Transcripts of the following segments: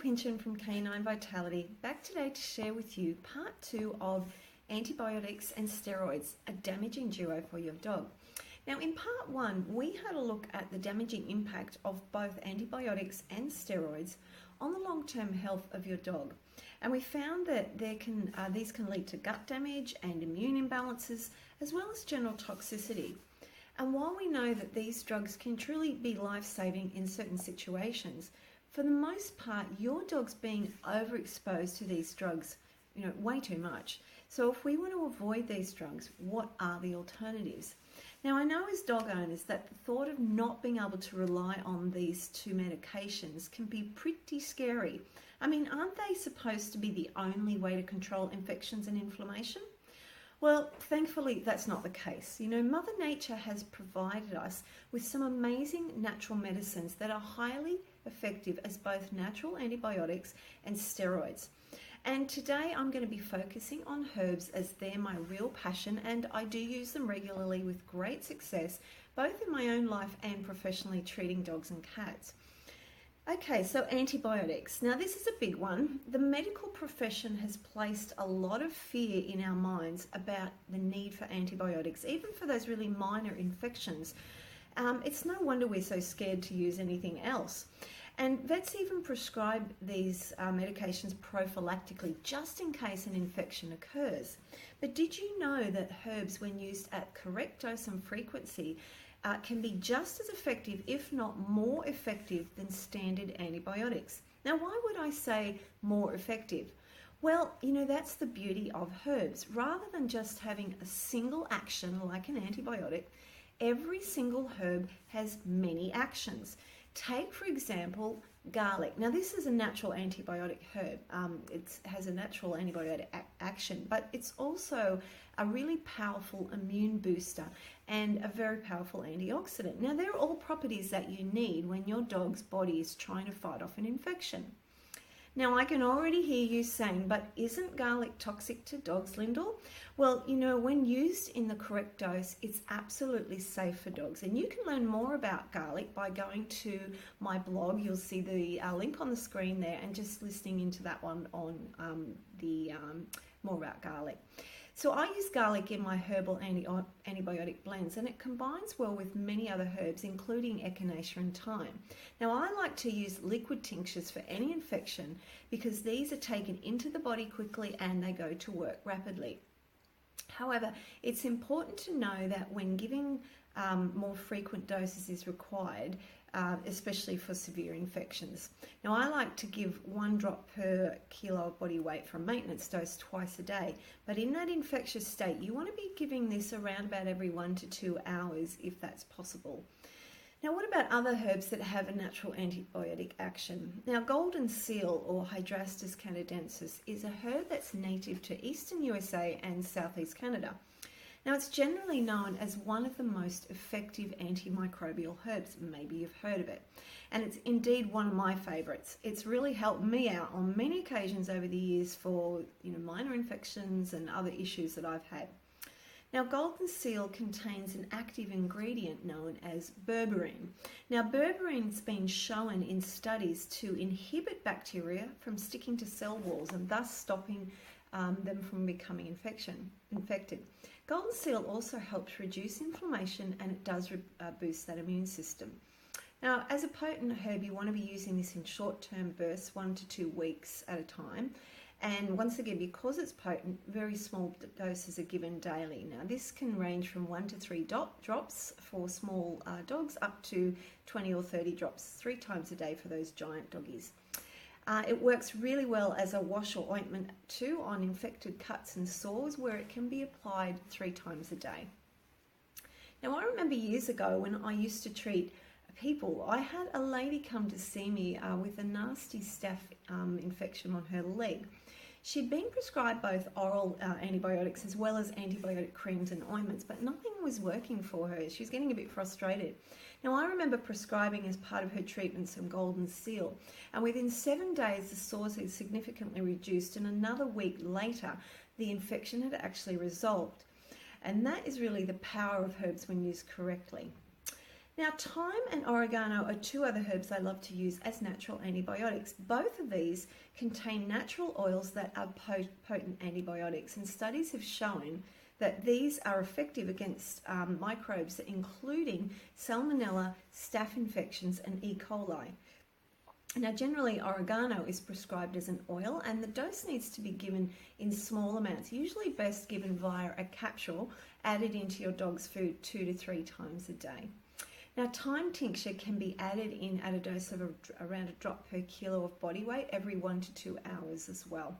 Pinchen from Canine Vitality, back today to share with you part 2 of Antibiotics and Steroids, a damaging duo for your dog. Now in part 1, we had a look at the damaging impact of both antibiotics and steroids on the long-term health of your dog. And we found that these can lead to gut damage and immune imbalances, as well as general toxicity. And while we know that these drugs can truly be life-saving in certain situations, for the most part, your dog's being overexposed to these drugs, way too much. So if we want to avoid these drugs, what are the alternatives? Now, I know as dog owners that the thought of not being able to rely on these two medications can be pretty scary. I mean, aren't they supposed to be the only way to control infections and inflammation? Well, thankfully, that's not the case. Mother Nature has provided us with some amazing natural medicines that are highly effective as both natural antibiotics and steroids. And today I'm going to be focusing on herbs as they're my real passion, and I do use them regularly with great success, both in my own life and professionally treating dogs and cats. Okay, so antibiotics. Now this is a big one. The medical profession has placed a lot of fear in our minds about the need for antibiotics, even for those really minor infections. It's no wonder we're so scared to use anything else. And vets even prescribe these medications prophylactically, just in case an infection occurs. But did you know that herbs, when used at correct dose and frequency, can be just as effective, if not more effective, than standard antibiotics? Now, why would I say more effective? Well, that's the beauty of herbs. Rather than just having a single action like an antibiotic, every single herb has many actions. Take, for example, garlic. Now, this is a natural antibiotic herb. It has a natural antibiotic action, but it's also a really powerful immune booster and a very powerful antioxidant. Now, they're all properties that you need when your dog's body is trying to fight off an infection. Now, I can already hear you saying, but isn't garlic toxic to dogs, Lyndall? Well, when used in the correct dose, it's absolutely safe for dogs. And you can learn more about garlic by going to my blog. You'll see the link on the screen there, and just listening into that one on more about garlic. So I use garlic in my herbal antibiotic blends, and it combines well with many other herbs, including echinacea and thyme. Now, I like to use liquid tinctures for any infection because these are taken into the body quickly and they go to work rapidly. However, it's important to know that when giving more frequent doses is required, especially for severe infections. Now, I like to give 1 drop per kilo of body weight for a maintenance dose twice a day, but in that infectious state, you want to be giving this around about every 1 to 2 hours if that's possible. Now, what about other herbs that have a natural antibiotic action? Now, golden seal, or Hydrastis canadensis, is a herb that's native to eastern USA and southeast Canada. Now, it's generally known as one of the most effective antimicrobial herbs. Maybe you've heard of it. And it's indeed one of my favourites. It's really helped me out on many occasions over the years for minor infections and other issues that I've had. Now, golden seal contains an active ingredient known as berberine. Now, berberine's been shown in studies to inhibit bacteria from sticking to cell walls and thus stopping them from becoming infected. Golden seal also helps reduce inflammation, and it does boost that immune system. Now, as a potent herb, you want to be using this in short-term bursts, 1 to 2 weeks at a time. And once again, because it's potent, very small doses are given daily. Now, this can range from 1 to 3 drops for small dogs, up to 20 or 30 drops 3 times a day for those giant doggies. It works really well as a wash or ointment too on infected cuts and sores, where it can be applied 3 times a day. Now, I remember years ago when I used to treat people, I had a lady come to see me with a nasty staph infection on her leg. She'd been prescribed both oral antibiotics as well as antibiotic creams and ointments, but nothing was working for her. She was getting a bit frustrated. Now, I remember prescribing as part of her treatment some golden seal, and within 7 days the sores had significantly reduced, and another week later the infection had actually resolved. And that is really the power of herbs when used correctly. Now, thyme and oregano are two other herbs I love to use as natural antibiotics. Both of these contain natural oils that are potent antibiotics, and studies have shown that these are effective against microbes, including salmonella, staph infections, and E. coli. Now, generally, oregano is prescribed as an oil, and the dose needs to be given in small amounts, usually best given via a capsule added into your dog's food 2 to 3 times a day. Now, thyme tincture can be added in at a dose of around a drop per kilo of body weight every 1 to 2 hours as well.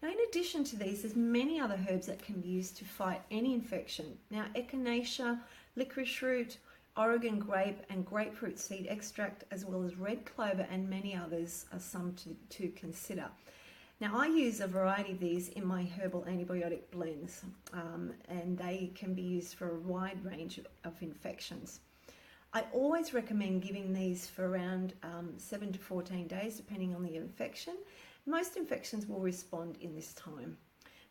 Now, in addition to these, there's many other herbs that can be used to fight any infection. Now, echinacea, licorice root, Oregon grape and grapefruit seed extract, as well as red clover and many others are some to consider. Now, I use a variety of these in my herbal antibiotic blends, and they can be used for a wide range of infections. I always recommend giving these for around 7 to 14 days, depending on the infection. Most infections will respond in this time.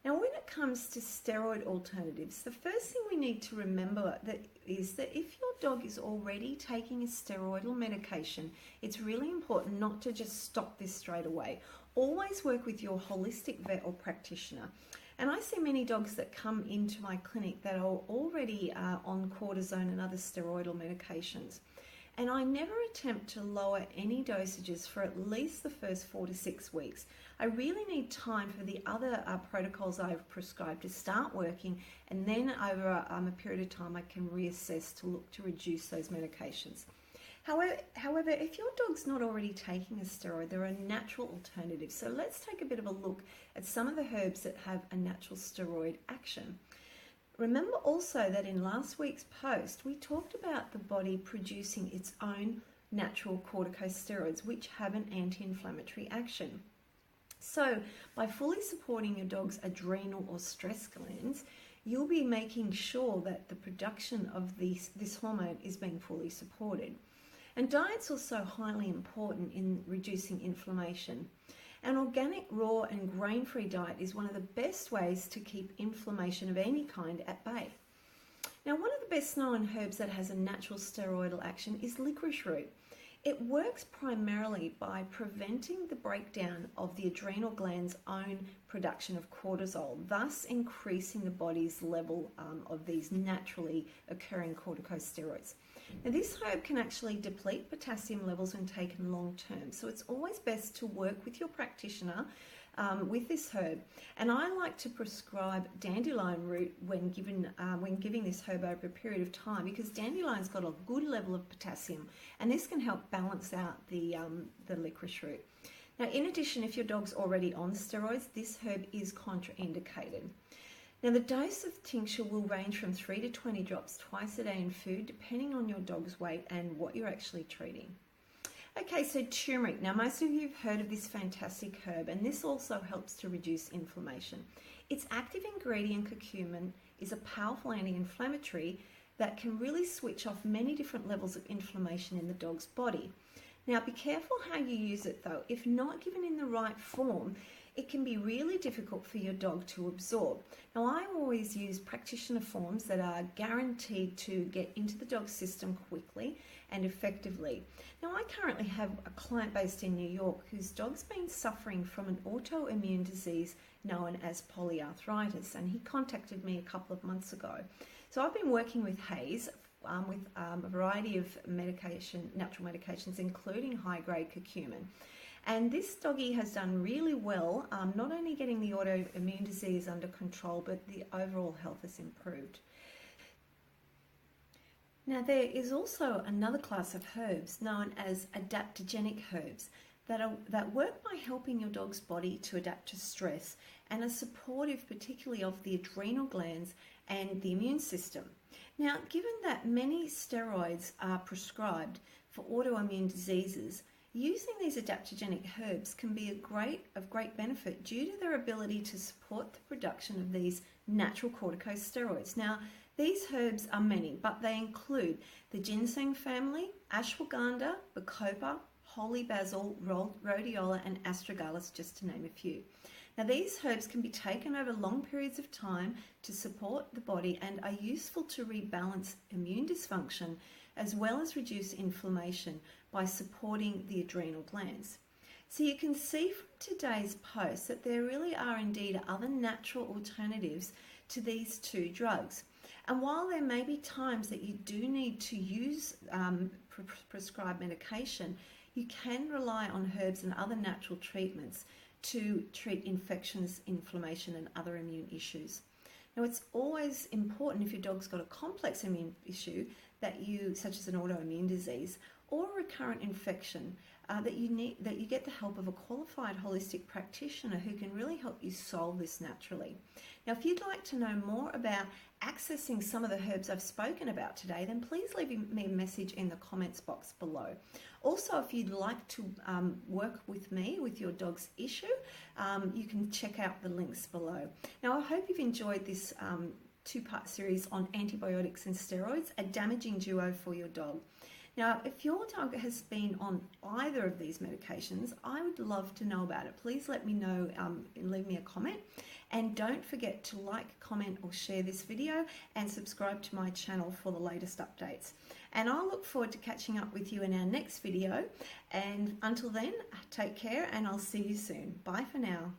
Now, when it comes to steroid alternatives, the first thing we need to remember is that if your dog is already taking a steroidal medication, it's really important not to just stop this straight away. Always work with your holistic vet or practitioner. And I see many dogs that come into my clinic that are already on cortisone and other steroidal medications. And I never attempt to lower any dosages for at least the first 4 to 6 weeks. I really need time for the other protocols I've prescribed to start working, and then over a period of time I can reassess to look to reduce those medications. However, if your dog's not already taking a steroid, there are natural alternatives. So let's take a bit of a look at some of the herbs that have a natural steroid action. Remember also that in last week's post, we talked about the body producing its own natural corticosteroids, which have an anti-inflammatory action. So by fully supporting your dog's adrenal or stress glands, you'll be making sure that the production of this hormone is being fully supported. And diet's also highly important in reducing inflammation. An organic, raw and grain-free diet is one of the best ways to keep inflammation of any kind at bay. Now, one of the best known herbs that has a natural steroidal action is licorice root. It works primarily by preventing the breakdown of the adrenal gland's own production of cortisol, thus increasing the body's level of these naturally occurring corticosteroids. Now, this herb can actually deplete potassium levels when taken long term, so it's always best to work with your practitioner with this herb. And I like to prescribe dandelion root when giving this herb over a period of time, because dandelion's got a good level of potassium, and this can help balance out the licorice root. Now, in addition, if your dog's already on steroids, this herb is contraindicated. Now, the dose of tincture will range from 3 to 20 drops twice a day in food, depending on your dog's weight and what you're actually treating. Okay, so turmeric. Now, most of you have heard of this fantastic herb, and this also helps to reduce inflammation. Its active ingredient, curcumin, is a powerful anti-inflammatory that can really switch off many different levels of inflammation in the dog's body. Now, be careful how you use it though. If not given in the right form, it can be really difficult for your dog to absorb. Now, I always use practitioner forms that are guaranteed to get into the dog's system quickly and effectively. Now, I currently have a client based in New York whose dog's been suffering from an autoimmune disease known as polyarthritis, and he contacted me a couple of months ago. So I've been working with Hayes with a variety of natural medications, including high-grade curcumin. And this doggy has done really well, not only getting the autoimmune disease under control, but the overall health has improved. Now, there is also another class of herbs known as adaptogenic herbs that work by helping your dog's body to adapt to stress and are supportive particularly of the adrenal glands and the immune system. Now, given that many steroids are prescribed for autoimmune diseases, using these adaptogenic herbs can be of great benefit due to their ability to support the production of these natural corticosteroids. Now, these herbs are many, but they include the ginseng family, ashwagandha, bacopa, holy basil, rhodiola, and astragalus, just to name a few. Now, these herbs can be taken over long periods of time to support the body and are useful to rebalance immune dysfunction as well as reduce inflammation by supporting the adrenal glands. So you can see from today's post that there really are indeed other natural alternatives to these two drugs. And while there may be times that you do need to use prescribed medication, you can rely on herbs and other natural treatments to treat infections, inflammation, and other immune issues. Now, it's always important if your dog's got a complex immune issue such as an autoimmune disease or a recurrent infection, that you get the help of a qualified holistic practitioner who can really help you solve this naturally. Now, if you'd like to know more about accessing some of the herbs I've spoken about today, then please leave me a message in the comments box below. Also, if you'd like to work with me with your dog's issue, you can check out the links below. Now, I hope you've enjoyed this two-part series on antibiotics and steroids, a damaging duo for your dog. Now, if your dog has been on either of these medications, I would love to know about it. Please let me know and leave me a comment. And don't forget to like, comment, or share this video and subscribe to my channel for the latest updates. And I'll look forward to catching up with you in our next video. And until then, take care and I'll see you soon. Bye for now.